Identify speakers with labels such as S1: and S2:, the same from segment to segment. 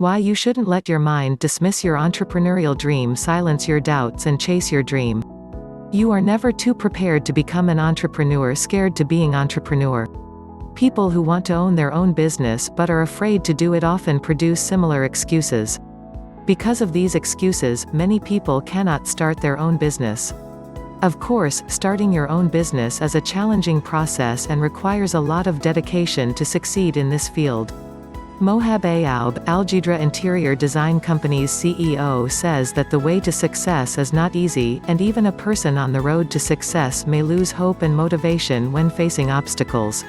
S1: Why you shouldn't let your mind dismiss your entrepreneurial dream, silence your doubts, and chase your dream. You are never too prepared to become an entrepreneur, scared to being entrepreneur. People who want to own their own business but are afraid to do it often produce similar excuses. Because of these excuses, many people cannot start their own business. Of course, starting your own business is a challenging process and requires a lot of dedication to succeed in this field. Mohab Ayoub, Algidra Interior Design Company's CEO, says that the way to success is not easy, and even a person on the road to success may lose hope and motivation when facing obstacles.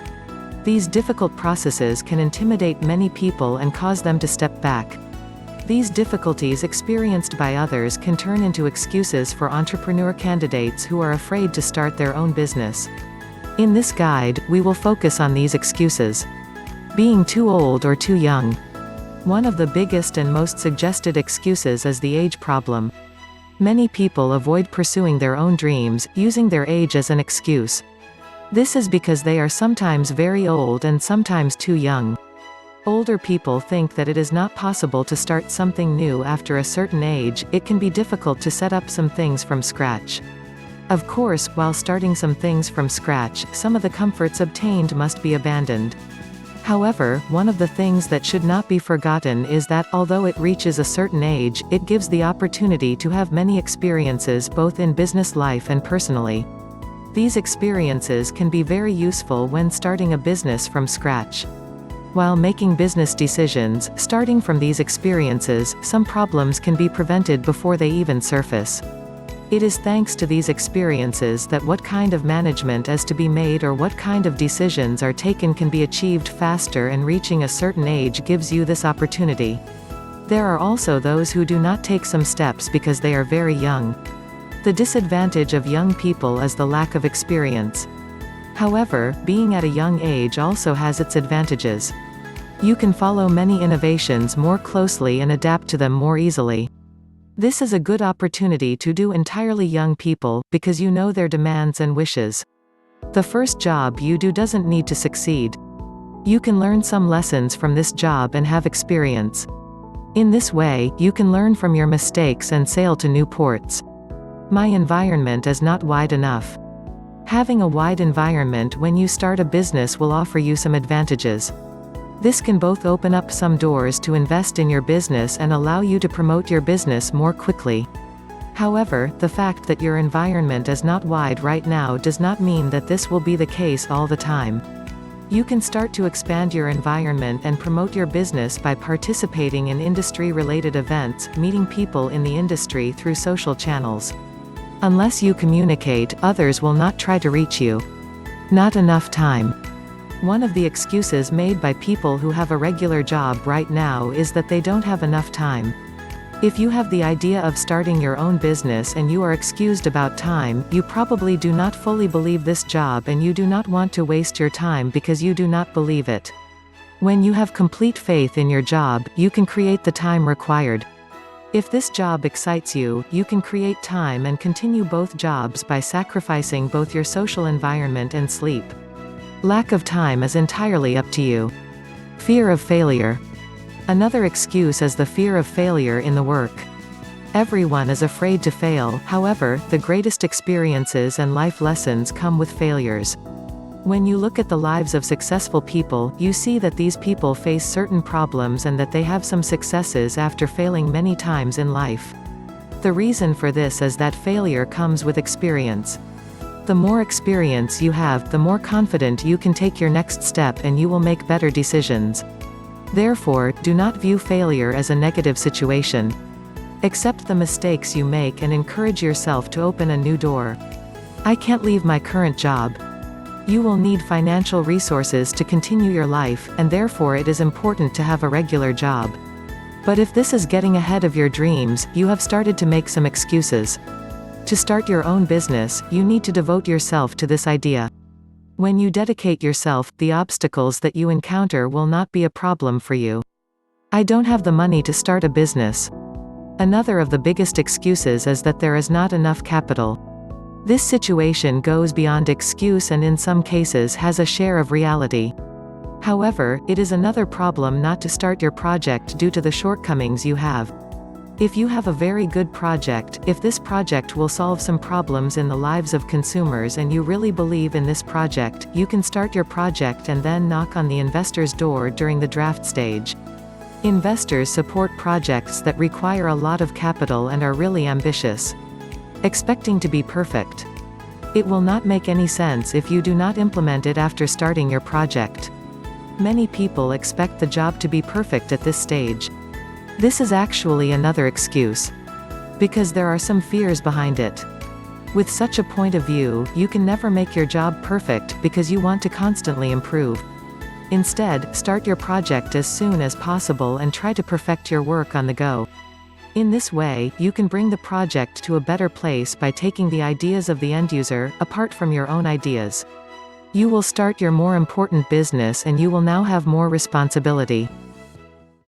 S1: These difficult processes can intimidate many people and cause them to step back. These difficulties experienced by others can turn into excuses for entrepreneur candidates who are afraid to start their own business. In this guide, we will focus on these excuses. Being too old or too young. One of the biggest and most suggested excuses is the age problem. Many people avoid pursuing their own dreams, using their age as an excuse. This is because they are sometimes very old and sometimes too young. Older people think that it is not possible to start something new after a certain age. It can be difficult to set up some things from scratch. Of course, while starting some things from scratch, some of the comforts obtained must be abandoned. However, one of the things that should not be forgotten is that, although it reaches a certain age, it gives the opportunity to have many experiences both in business life and personally. These experiences can be very useful when starting a business from scratch. While making business decisions, starting from these experiences, some problems can be prevented before they even surface. It is thanks to these experiences that what kind of management is to be made or what kind of decisions are taken can be achieved faster, and reaching a certain age gives you this opportunity. There are also those who do not take some steps because they are very young. The disadvantage of young people is the lack of experience. However, being at a young age also has its advantages. You can follow many innovations more closely and adapt to them more easily. This is a good opportunity to do entirely young people, because you know their demands and wishes. The first job you do doesn't need to succeed. You can learn some lessons from this job and have experience. In this way, you can learn from your mistakes and sail to new ports. My environment is not wide enough. Having a wide environment when you start a business will offer you some advantages. This can both open up some doors to invest in your business and allow you to promote your business more quickly. However, the fact that your environment is not wide right now does not mean that this will be the case all the time. You can start to expand your environment and promote your business by participating in industry-related events, meeting people in the industry through social channels. Unless you communicate, others will not try to reach you. Not enough time. One of the excuses made by people who have a regular job right now is that they don't have enough time. If you have the idea of starting your own business and you are excused about time, you probably do not fully believe this job and you do not want to waste your time because you do not believe it. When you have complete faith in your job, you can create the time required. If this job excites you, you can create time and continue both jobs by sacrificing both your social environment and sleep. Lack of time is entirely up to you. Fear of failure. Another excuse is the fear of failure in the work. Everyone is afraid to fail. However, the greatest experiences and life lessons come with failures. When you look at the lives of successful people, you see that these people face certain problems and that they have some successes after failing many times in life. The reason for this is that failure comes with experience. The more experience you have, the more confident you can take your next step and you will make better decisions. Therefore, do not view failure as a negative situation. Accept the mistakes you make and encourage yourself to open a new door. I can't leave my current job. You will need financial resources to continue your life, and therefore it is important to have a regular job. But if this is getting ahead of your dreams, you have started to make some excuses. To start your own business, you need to devote yourself to this idea. When you dedicate yourself, the obstacles that you encounter will not be a problem for you. I don't have the money to start a business. Another of the biggest excuses is that there is not enough capital. This situation goes beyond excuse and in some cases has a share of reality. However, it is another problem not to start your project due to the shortcomings you have. If you have a very good project, if this project will solve some problems in the lives of consumers and you really believe in this project, you can start your project and then knock on the investor's door during the draft stage. Investors support projects that require a lot of capital and are really ambitious. Expecting to be perfect. It will not make any sense if you do not implement it after starting your project. Many people expect the job to be perfect at this stage. This is actually another excuse. Because there are some fears behind it. With such a point of view, you can never make your job perfect because you want to constantly improve. Instead, start your project as soon as possible and try to perfect your work on the go. In this way, you can bring the project to a better place by taking the ideas of the end user, apart from your own ideas. You will start your more important business and you will now have more responsibility.